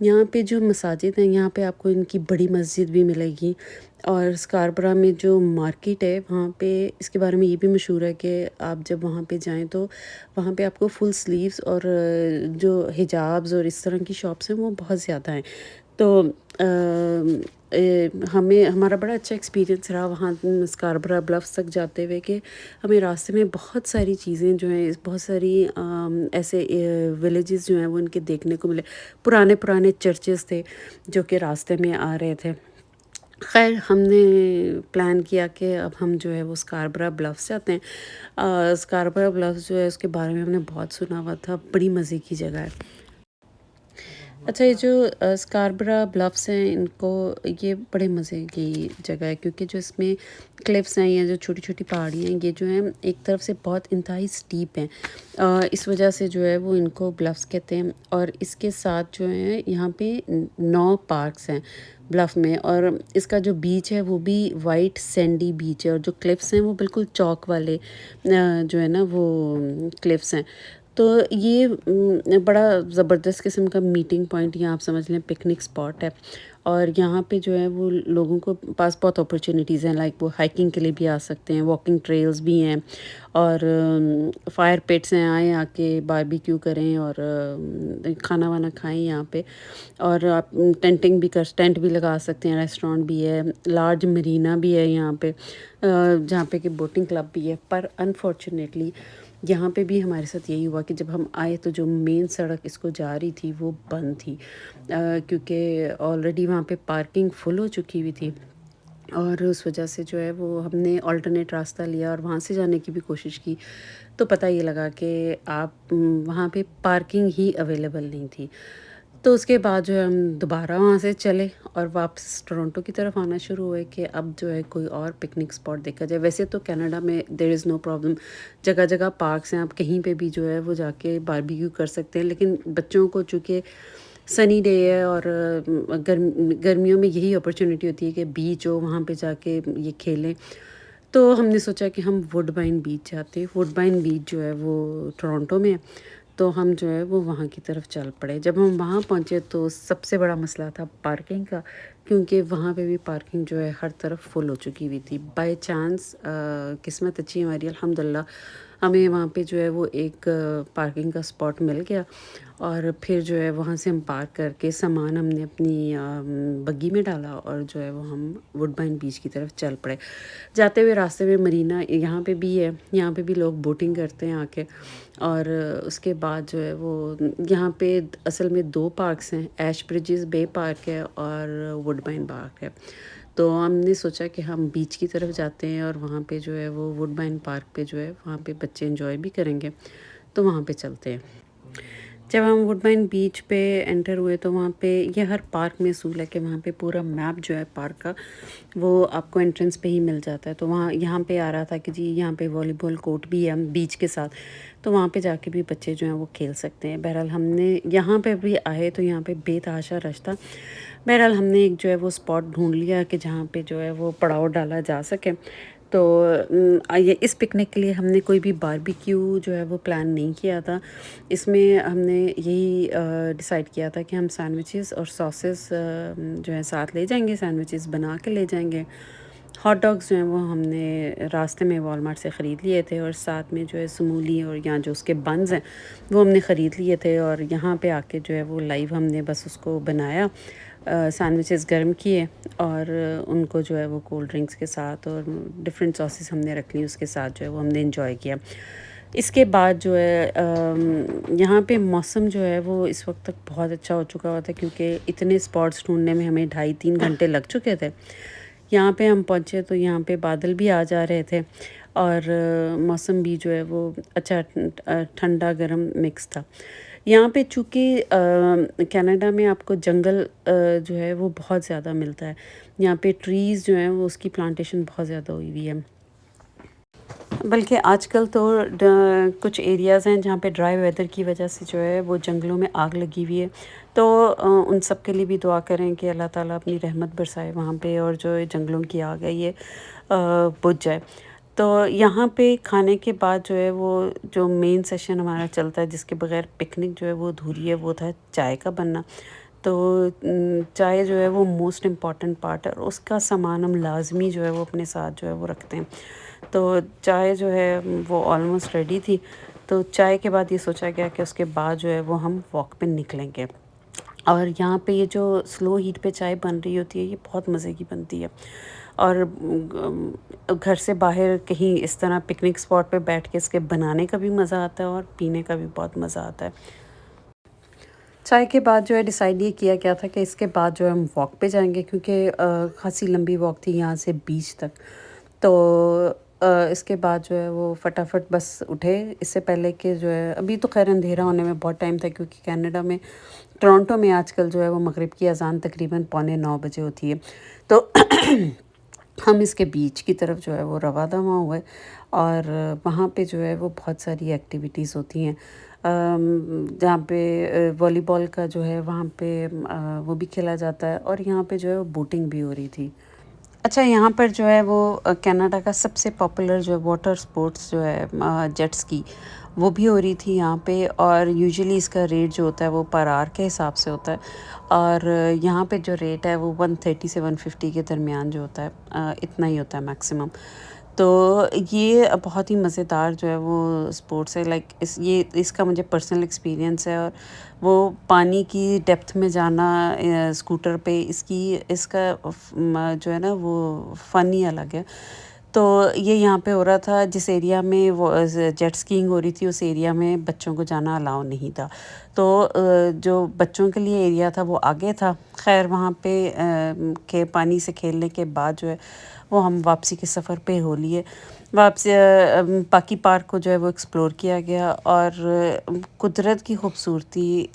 یہاں پہ جو مساجد ہیں یہاں پہ آپ کو ان کی بڑی مسجد بھی ملے گی، اور اسکاربرا میں جو مارکیٹ ہے وہاں پہ اس کے بارے میں یہ بھی مشہور ہے کہ آپ جب وہاں پہ جائیں تو وہاں پہ آپ کو فل سلیوز اور جو حجابز اور اس طرح کی شاپس ہیں وہ بہت زیادہ ہیں. تو ہمیں ہمارا بڑا اچھا ایکسپیرینس رہا وہاں اسکاربرا بلفس تک جاتے ہوئے، کہ ہمیں راستے میں بہت ساری چیزیں جو ہیں، بہت ساری ایسے ولیجز جو ہیں وہ ان کے دیکھنے کو ملے. پرانے پرانے چرچز تھے جو کہ راستے میں آ رہے تھے. خیر ہم نے پلان کیا کہ اب ہم جو ہے وہ اسکاربرا بلفس جاتے ہیں. اسکاربرا بلفس جو ہے اس کے بارے میں ہم نے بہت سنا ہوا تھا، بڑی مزے کی جگہ ہے. اچھا یہ جو اسکاربرا بلفس ہیں ان کو یہ بڑے مزے کی جگہ ہے، کیونکہ جو اس میں کلفس ہیں یا جو چھوٹی چھوٹی پہاڑیاں ہیں یہ جو ہیں ایک طرف سے بہت انتہائی سٹیپ ہیں. اس وجہ سے جو ہے وہ ان کو بلفس کہتے ہیں. اور اس کے ساتھ جو ہے یہاں پہ 9 پارکس ہیں بلف میں، اور اس کا جو بیچ ہے وہ بھی وائٹ سینڈی بیچ ہے، اور جو کلفس ہیں وہ بالکل چاک والے جو ہے نا وہ کلفس ہیں. تو یہ بڑا زبردست قسم کا میٹنگ پوائنٹ یا آپ سمجھ لیں پکنک اسپاٹ ہے. اور یہاں پہ جو ہے وہ لوگوں کو پاس بہت اپرچونیٹیز ہیں، لائک وہ ہائکنگ کے لیے بھی آ سکتے ہیں، واکنگ ٹریلز بھی ہیں، اور فائر پٹس ہیں، آئیں آ کے باربیکیو کریں اور کھانا وانا کھائیں یہاں پہ. اور آپ ٹینٹ بھی لگا سکتے ہیں، ریسٹورانٹ بھی ہے، لارج مرینا بھی ہے یہاں پہ جہاں پہ کہ بوٹنگ کلب بھی ہے. پر انفارچونیٹلی یہاں پہ بھی ہمارے ساتھ یہی ہوا کہ جب ہم آئے تو جو مین سڑک اس کو جا رہی تھی وہ بند تھی، کیونکہ آلریڈی وہاں پہ پارکنگ فل ہو چکی ہوئی تھی. اور اس وجہ سے جو ہے وہ ہم نے آلٹرنیٹ راستہ لیا اور وہاں سے جانے کی بھی کوشش کی، تو پتہ یہ لگا کہ آپ وہاں پہ پارکنگ ہی اویلیبل نہیں تھی. تو اس کے بعد جو ہے ہم دوبارہ وہاں سے چلے اور واپس ٹورنٹو کی طرف آنا شروع ہوئے کہ اب جو ہے کوئی اور پکنک اسپاٹ دیکھا جائے. ویسے تو کینیڈا میں دیر از نو پرابلم، جگہ جگہ پارکس ہیں، آپ کہیں پہ بھی جو ہے وہ جا کے باربیکیو کر سکتے ہیں. لیکن بچوں کو چونکہ سنی ڈے ہے اور گرمیوں میں یہی اپرچونیٹی ہوتی ہے کہ بیچ ہو، وہاں پہ جا کے یہ کھیلیں. تو ہم نے سوچا کہ ہم ووڈ بائن بیچ جاتے ہیں. ووڈ بائن بیچ جو ہے وہ ٹورنٹو میں ہے، تو ہم جو ہے وہ وہاں کی طرف چل پڑے. جب ہم وہاں پہنچے تو سب سے بڑا مسئلہ تھا پارکنگ کا، کیونکہ وہاں پہ بھی پارکنگ جو ہے ہر طرف فل ہو چکی ہوئی تھی. بائی چانس قسمت اچھی ہماری الحمدللہ، ہمیں وہاں پہ جو ہے وہ ایک پارکنگ کا اسپاٹ مل گیا. اور پھر جو ہے وہاں سے ہم پارک کر کے سامان ہم نے اپنی بگی میں ڈالا اور جو ہے وہ ہم ووڈ بائن بیچ کی طرف چل پڑے. جاتے ہوئے راستے میں مرینا یہاں پہ بھی ہے، یہاں پہ بھی لوگ بوٹنگ کرتے ہیں آ کے. اور اس کے بعد جو ہے وہ یہاں پہ اصل میں 2 پارکس ہیں، ایش برجز بے پارک ہے اور ووڈ بائن پارک ہے. تو ہم نے سوچا کہ ہم بیچ کی طرف جاتے ہیں اور وہاں پہ جو ہے وہ ووڈ بائن پارک پہ جو ہے وہاں پہ بچے انجوائے بھی کریں گے، تو وہاں پہ چلتے ہیں. جب ہم ووڈ بائن بیچ پہ انٹر ہوئے تو وہاں پہ یہ ہر پارک میں اصول ہے کہ وہاں پہ پورا میپ جو ہے پارک کا وہ آپ کو انٹرنس پہ ہی مل جاتا ہے. تو وہاں یہاں پہ آ رہا تھا کہ جی یہاں پہ والی بال کورٹ بھی ہے بیچ کے ساتھ، تو وہاں پہ جا کے بھی بچے جو ہیں وہ کھیل سکتے ہیں. بہرحال ہم نے یہاں پہ بھی آئے تو یہاں پہ بے تحاشا رش تھا. بہرحال ہم نے ایک جو ہے وہ اسپاٹ ڈھونڈ لیا کہ جہاں پہ جو ہے وہ پڑاؤ ڈالا جا سکے. تو اس پکنک کے لیے ہم نے کوئی بھی باربیکیو جو ہے وہ پلان نہیں کیا تھا. اس میں ہم نے یہی ڈیسائیڈ کیا تھا کہ ہم سینڈوچز اور ساسز جو ہے ساتھ لے جائیں گے، سینڈوچز بنا کے لے جائیں گے. ہاٹ ڈاگز جو ہیں وہ ہم نے راستے میں والمارٹ سے خرید لیے تھے، اور ساتھ میں جو ہے سمولی اور یہاں جو اس کے بنز ہیں وہ ہم نے خرید لیے تھے. اور یہاں پہ آ کے جو ہے وہ لائیو ہم نے بس اس کو بنایا، سینڈوچز گرم کیے اور ان کو جو ہے وہ کولڈ ڈرنکس کے ساتھ اور ڈفرینٹ ساسز ہم نے رکھ لی، اس کے ساتھ جو ہے وہ ہم نے انجوائے کیا. اس کے بعد جو ہے یہاں پہ موسم جو ہے وہ اس وقت تک بہت اچھا ہو چکا ہوا تھا، کیونکہ اتنے اسپاٹس ڈھونڈنے میں ہمیں 2.5-3 گھنٹے لگ چکے تھے. یہاں پہ ہم پہنچے تو یہاں پہ بادل بھی آ جا رہے تھے اور موسم بھی جو ہے وہ اچھا ٹھنڈا گرم مکس تھا. یہاں پہ چونکہ کینیڈا میں آپ کو جنگل جو ہے وہ بہت زیادہ ملتا ہے. یہاں پہ ٹریز جو ہیں وہ اس کی پلانٹیشن بہت زیادہ ہوئی ہوئی ہے. بلکہ آج کل تو کچھ ایریاز ہیں جہاں پہ ڈرائی ویدر کی وجہ سے جو ہے وہ جنگلوں میں آگ لگی ہوئی ہے. تو ان سب کے لیے بھی دعا کریں کہ اللہ تعالیٰ اپنی رحمت برسائے وہاں پہ، اور جو جنگلوں کی آگ ہے یہ بجھ جائے. تو یہاں پہ کھانے کے بعد جو ہے وہ جو مین سیشن ہمارا چلتا ہے جس کے بغیر پکنک جو ہے وہ ادھوری ہے، وہ تھا چائے کا بننا. تو چائے جو ہے وہ موسٹ امپورٹنٹ پارٹ ہے، اور اس کا سامان ہم لازمی جو ہے وہ اپنے ساتھ جو ہے وہ رکھتے ہیں۔ تو چائے جو ہے وہ آلموسٹ ریڈی تھی، تو چائے کے بعد یہ سوچا گیا کہ اس کے بعد جو ہے وہ ہم واک پہ نکلیں گے۔ اور یہاں پہ یہ جو سلو ہیٹ پہ چائے بن رہی ہوتی ہے یہ بہت مزے کی بنتی ہے، اور گھر سے باہر کہیں اس طرح پکنک اسپاٹ پہ بیٹھ کے اس کے بنانے کا بھی مزہ آتا ہے اور پینے کا بھی بہت مزہ آتا ہے۔ چائے کے بعد جو ہے ڈیسائیڈ یہ کیا گیا تھا کہ اس کے بعد جو ہے ہم واک پہ جائیں گے، کیونکہ خاصی لمبی واک تھی یہاں سے بیچ تک۔ تو اس کے بعد جو ہے وہ فٹافٹ بس اٹھے، اس سے پہلے کہ جو ہے ابھی تو خیر اندھیرا ہونے میں بہت ٹائم تھا، کیونکہ کینیڈا میں ٹورانٹو میں آج کل جو ہے وہ مغرب کی اذان تقریباً 8:45 ہوتی ہے۔ تو ہم اس کے بیچ کی طرف جو ہے وہ روادہ ہوئے، اور وہاں پہ جو ہے وہ بہت ساری ایکٹیویٹیز ہوتی ہیں، جہاں پہ والی بال کا جو ہے وہاں پہ وہ بھی کھیلا جاتا ہے، اور یہاں پہ جو ہے وہ بوٹنگ بھی ہو رہی تھی۔ اچھا، یہاں پر جو ہے وہ کینیڈا کا سب سے پاپولر جو ہے واٹر سپورٹس جو ہے جیٹ اسکی، وہ بھی ہو رہی تھی یہاں پہ، اور یوزولی اس کا ریٹ جو ہوتا ہے وہ پر آور کے حساب سے ہوتا ہے، اور یہاں پہ جو ریٹ ہے وہ 130 سے 150 کے درمیان جو ہوتا ہے، اتنا ہی ہوتا ہے میکسیمم۔ تو یہ بہت ہی مزیدار جو ہے وہ اسپورٹس ہے، لائک اس کا مجھے پرسنل ایکسپیرینس ہے، اور وہ پانی کی ڈیپتھ میں جانا اسکوٹر پہ، اس کا جو ہے نا وہ فن ہی الگ ہے۔ تو یہ یہاں پہ ہو رہا تھا، جس ایریا میں وہ جیٹ اسکینگ ہو رہی تھی اس ایریا میں بچوں کو جانا الاؤ نہیں تھا، تو جو بچوں کے لیے ایریا تھا وہ آگے تھا۔ خیر وہاں پہ کے پانی سے کھیلنے کے بعد جو ہے وہ ہم واپسی کے سفر پہ ہو لیے، واپسی پاکی پارک کو جو ہے وہ ایکسپلور کیا گیا، اور قدرت کی خوبصورتی،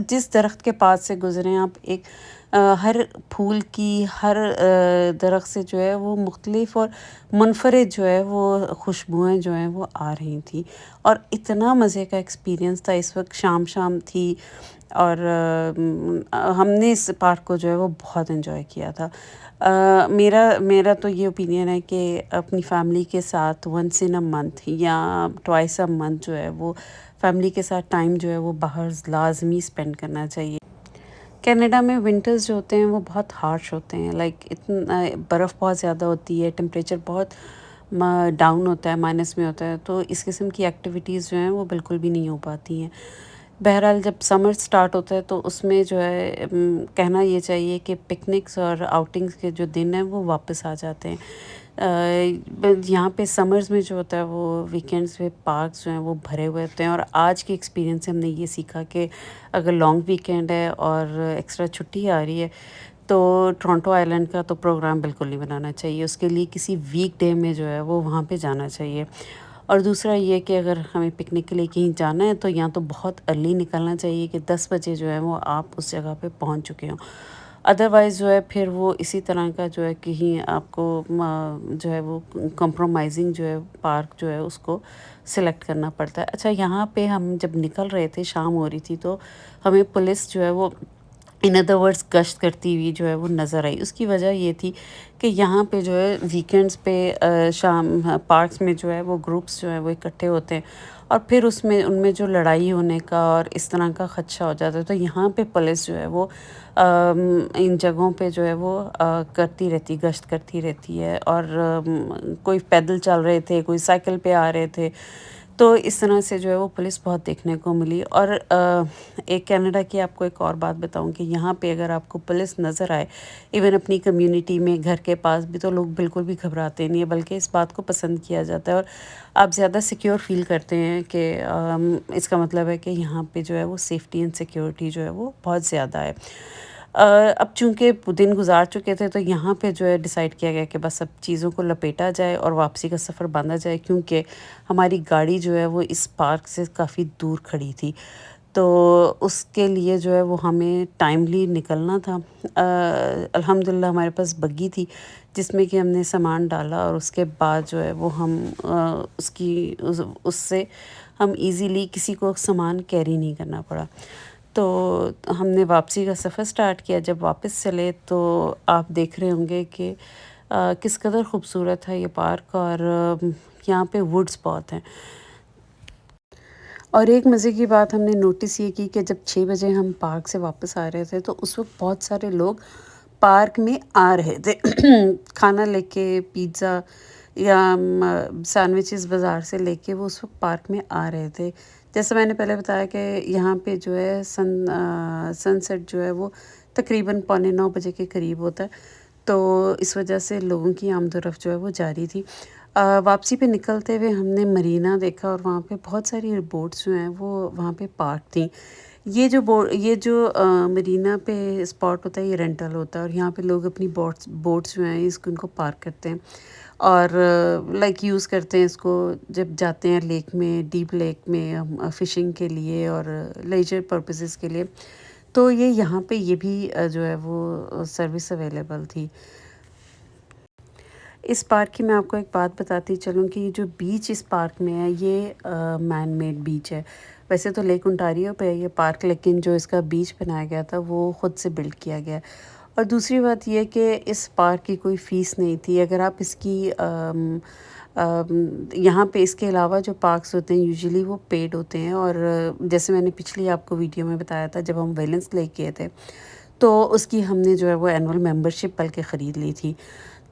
جس درخت کے پاس سے گزرے آپ، ایک ہر پھول کی، ہر درخت سے جو ہے وہ مختلف اور منفرد جو ہے وہ خوشبوئیں جو ہیں وہ آ رہی تھیں، اور اتنا مزے کا ایکسپیرینس تھا۔ اس وقت شام تھی، اور ہم نے اس پارک کو جو ہے وہ بہت انجوائے کیا تھا۔ میرا تو یہ اوپینین ہے کہ اپنی فیملی کے ساتھ ونس ان اے منتھ یا ٹوائس اے منتھ جو ہے وہ فیملی کے ساتھ ٹائم جو ہے وہ باہر لازمی اسپینڈ کرنا چاہیے۔ کینیڈا میں ونٹرز جو ہوتے ہیں وہ بہت ہارش ہوتے ہیں، لائک اتنا برف بہت زیادہ ہوتی ہے، ٹمپریچر بہت ڈاؤن ہوتا ہے، مائنس میں ہوتا ہے، تو اس قسم کی ایکٹیویٹیز جو ہیں وہ بالکل بھی نہیں ہو پاتی ہیں۔ بہرحال جب سمر سٹارٹ ہوتا ہے تو اس میں جو ہے کہنا یہ چاہیے کہ پکنکس اور آؤٹنگس کے جو دن ہیں وہ واپس آ جاتے ہیں۔ یہاں پہ سمرز میں جو ہوتا ہے وہ ویکینڈز پہ پارکس جو ہیں وہ بھرے ہوئے ہوتے ہیں، اور آج کے ایکسپیرینس سے ہم نے یہ سیکھا کہ اگر لانگ ویکینڈ ہے اور ایکسٹرا چھٹی آ رہی ہے تو ٹورانٹو آئلینڈ کا تو پروگرام بالکل نہیں بنانا چاہیے، اس کے لیے کسی ویک ڈے میں جو ہے وہ وہاں پہ جانا چاہیے۔ اور دوسرا یہ کہ اگر ہمیں پکنک کے لیے کہیں جانا ہے تو یا تو بہت ارلی نکلنا چاہیے کہ 10 بجے جو ہے وہ آپ اس جگہ پہ پہنچ چکے ہوں، ادروائز جو ہے پھر وہ اسی طرح کا جو ہے کہیں آپ کو جو ہے وہ کمپرومائزنگ جو ہے پارک جو ہے اس کو سلیکٹ کرنا پڑتا ہے۔ اچھا، یہاں پہ ہم جب نکل رہے تھے، شام ہو رہی تھی، تو ہمیں پولیس جو ہے وہ ان ادر ورڈز گشت کرتی ہوئی جو ہے وہ نظر آئی۔ اس کی وجہ یہ تھی کہ یہاں پہ جو ہے ویکینڈز پہ شام پارکس میں جو ہے وہ گروپس جو ہے وہ اکٹھے ہوتے ہیں، اور پھر ان میں جو لڑائی ہونے کا اور اس طرح کا خدشہ ہو جاتا ہے، تو یہاں پہ پولیس جو ہے وہ ان جگہوں پہ جو ہے وہ کرتی رہتی، گشت کرتی رہتی ہے، اور کوئی پیدل چل رہے تھے، کوئی سائیکل پہ آ رہے تھے، تو اس طرح سے جو ہے وہ پولیس بہت دیکھنے کو ملی۔ اور ایک کینیڈا کی آپ کو ایک اور بات بتاؤں کہ یہاں پہ اگر آپ کو پولیس نظر آئے، ایون اپنی کمیونٹی میں گھر کے پاس بھی، تو لوگ بالکل بھی گھبراتے نہیں ہیں، بلکہ اس بات کو پسند کیا جاتا ہے، اور آپ زیادہ سیکیور فیل کرتے ہیں کہ اس کا مطلب ہے کہ یہاں پہ جو ہے وہ سیفٹی اینڈ سیکیورٹی جو ہے وہ بہت زیادہ ہے۔ اب چونکہ دن گزار چکے تھے تو یہاں پہ جو ہے ڈیسائیڈ کیا گیا کہ بس اب چیزوں کو لپیٹا جائے اور واپسی کا سفر باندھا جائے، کیونکہ ہماری گاڑی جو ہے وہ اس پارک سے کافی دور کھڑی تھی، تو اس کے لیے جو ہے وہ ہمیں ٹائملی نکلنا تھا۔ الحمدللہ ہمارے پاس بگی تھی جس میں کہ ہم نے سامان ڈالا، اور اس کے بعد جو ہے وہ ہم اس سے ہم ایزیلی کسی کو سامان کیری نہیں کرنا پڑا۔ تو ہم نے واپسی کا سفر سٹارٹ کیا۔ جب واپس چلے تو آپ دیکھ رہے ہوں گے کہ کس قدر خوبصورت ہے یہ پارک، اور یہاں پہ ووڈز بہت ہیں، اور ایک مزے کی بات ہم نے نوٹس یہ کی کہ جب 6 بجے ہم پارک سے واپس آ رہے تھے تو اس وقت بہت سارے لوگ پارک میں آ رہے تھے کھانا لے کے، پیزا یا سینڈوچز بازار سے لے کے، وہ اس وقت پارک میں آ رہے تھے۔ جیسے میں نے پہلے بتایا کہ یہاں پہ جو ہے سن سیٹ جو ہے وہ تقریباً 8:45 بجے کے قریب ہوتا ہے، تو اس وجہ سے لوگوں کی آمد و رفت جو ہے وہ جاری تھی۔ واپسی پہ نکلتے ہوئے ہم نے مرینا دیکھا اور وہاں پہ بہت ساری بوٹس جو ہیں وہ وہاں پہ پارک تھیں۔ یہ جو مرینا پہ اسپاٹ ہوتا ہے یہ رینٹل ہوتا ہے، اور یہاں پہ لوگ اپنی بوٹس جو ہیں ان کو پارک کرتے ہیں اور لائک یوز کرتے ہیں اس کو جب جاتے ہیں لیک میں، ڈیپ لیک میں، فشنگ کے لیے اور لیجر پرپزز کے لیے۔ تو یہاں پہ یہ بھی جو ہے وہ سروس اویلیبل تھی۔ اس پارک کی میں آپ کو ایک بات بتاتی چلوں کہ جو بیچ اس پارک میں ہے یہ مین میڈ بیچ ہے۔ ویسے تو لیک انٹاریو پہ ہے یہ پارک، لیکن جو اس کا بیچ بنایا گیا تھا وہ خود سے بلڈ کیا گیا۔ اور دوسری بات یہ کہ اس پارک کی کوئی فیس نہیں تھی۔ اگر آپ اس کی یہاں پہ اس کے علاوہ جو پارکس ہوتے ہیں یوزلی وہ پیڈ ہوتے ہیں، اور جیسے میں نے پچھلی آپ کو ویڈیو میں بتایا تھا جب ہم ویلنس لیک گئے تھے تو اس کی ہم نے جو ہے وہ اینول ممبرشپ بلکہ خرید لی تھی۔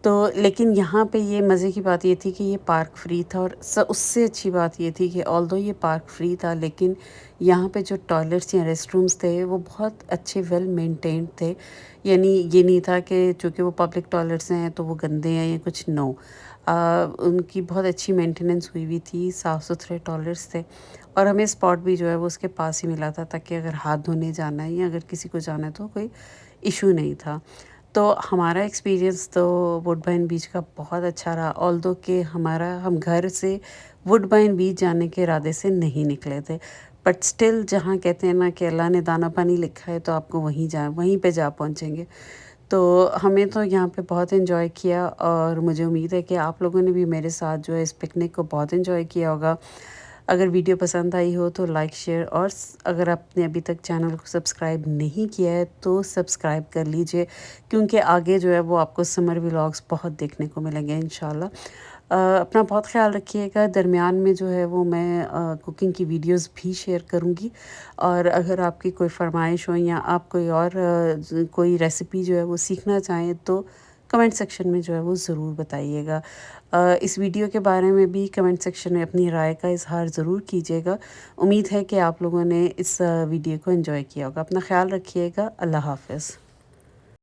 تو لیکن یہاں پہ یہ مزے کی بات یہ تھی کہ یہ پارک فری تھا، اور اس سے اچھی بات یہ تھی کہ آلدو یہ پارک فری تھا لیکن یہاں پہ جو ٹوائلٹس یا ریسٹ رومس تھے وہ بہت اچھے ویل مینٹینڈ تھے۔ یعنی یہ نہیں تھا کہ چونکہ وہ پبلک ٹوائلٹس ہیں تو وہ گندے ہیں یا کچھ، نو، ان کی بہت اچھی مینٹیننس ہوئی ہوئی تھی، صاف ستھرے ٹوائلٹس تھے، اور ہمیں اسپاٹ بھی جو ہے وہ اس کے پاس ہی ملا تھا تاکہ اگر ہاتھ دھونے جانا ہے یا اگر کسی کو جانا ہے تو کوئی ایشو نہیں تھا۔ تو ہمارا ایکسپیرینس تو ووڈ بائن بیچ کا بہت اچھا رہا، آلدو کہ ہم گھر سے ووڈ بائن بیچ جانے کے ارادے سے نہیں نکلے تھے، بٹ سٹل جہاں کہتے ہیں نا کہ اللہ نے دانہ پانی لکھا ہے تو آپ کو وہیں پہ جا پہنچیں گے۔ تو ہمیں تو یہاں پہ بہت انجوائے کیا، اور مجھے امید ہے کہ آپ لوگوں نے بھی میرے ساتھ جو ہے اس پکنک کو بہت انجوائے کیا ہوگا۔ اگر ویڈیو پسند آئی ہو تو لائک، شیئر، اور اگر آپ نے ابھی تک چینل کو سبسکرائب نہیں کیا ہے تو سبسکرائب کر لیجئے، کیونکہ آگے جو ہے وہ آپ کو سمر ولاگز بہت دیکھنے کو ملیں گے انشاءاللہ۔ اپنا بہت خیال رکھیے گا۔ درمیان میں جو ہے وہ میں کوکنگ کی ویڈیوز بھی شیئر کروں گی، اور اگر آپ کی کوئی فرمائش ہو یا آپ کوئی اور کوئی ریسیپی جو ہے وہ سیکھنا چاہیں تو کمنٹ سیکشن میں جو ہے وہ ضرور بتائیے گا۔ اس ویڈیو کے بارے میں بھی کمنٹ سیکشن میں اپنی رائے کا اظہار ضرور کیجیے گا۔ امید ہے کہ آپ لوگوں نے اس ویڈیو کو انجوائے کیا ہوگا۔ اپنا خیال رکھیے گا۔ اللہ حافظ۔